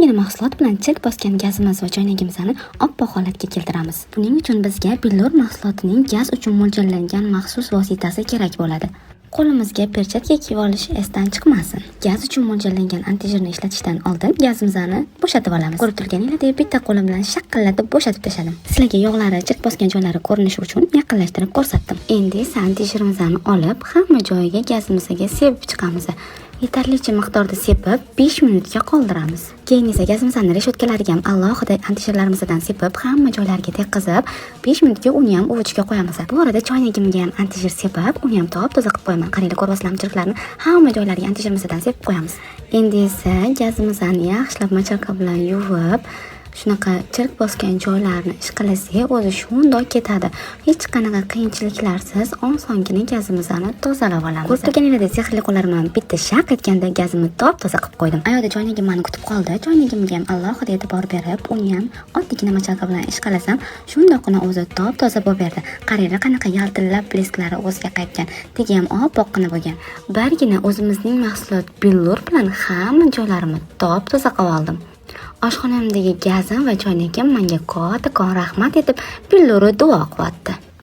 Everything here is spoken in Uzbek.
Faqatgina mahsulot bilan chirk bosgan gazimiz va choynagimizni oppoq holatga keltiramiz. Buning uchun bizga billur mahsulotining gaz uchun mo'ljallangan maxsus vositasi kerak bo'ladi. Qo'limizga perchatka kiyib olish esdan chiqmasin. Gaz uchun mo'ljallangan antijirni ishlatishdan oldin gazimizni bo'shatib olamiz. Ko'rib turganingizdek, bitta qo'lim bilan shaqillatib bo'shatib tashladim. Sizlarga yog'lari, chirk bosgan joylari ko'rinishi uchun yaqinlashtirib ko'rsatdim. Endi esa antijirimizni olib, hamma joyiga gazimizga sepib chiqamiz. Yetarlicha miqdorda sepib 5 minutga qoldiramiz. Keyin esa gazimizni reshotkalariga ham alohida antijirlarimizdan sepib, hamma joylariga tekkizib, 5 minutga uni ham uvitishga qo'yamiz. Bu orada choynagimga ham antijir sepib, uni ham top-toza qilib qo'yaman. Qaranglar, ko'ryapsizlarmi, chirklarni hamma joylariga antijirimizni sepib qo'yamiz. Endi esa gazimizni yaxshilab machaqqa bilan yuvib, shunaqa chirk bosgan joylarni ishqalasak, o'zi shundoq ketadi. Hech qanaqa qiyinchiliklarsiz osongina gazimizni tozalab olamiz. Ko'rib turganingizdek, sehrli qo'llarim bilan bitta shaq etganda gazimni top-toza qilib qo'ydim. Ayoqda choynagim meni kutib qoldi. Choynagimga ham alohida e'tibor berib, uni ham oddiygina machaqqa bilan ishqalasam, shundoqqina o'zi top-toza bo'lib berdi. Qaranglar, qanaqa yaltillab blesklari o'ziga qaytgan. Tegi ham oppoqqina bo'lgan. Bargina o'zimizning mahsulot billur bilan hamma joylarimni top-toza qilib oldim. Oshxonamdagi gazim va choynagim menga kattakon rahmat etib, billuri duo qilyapti.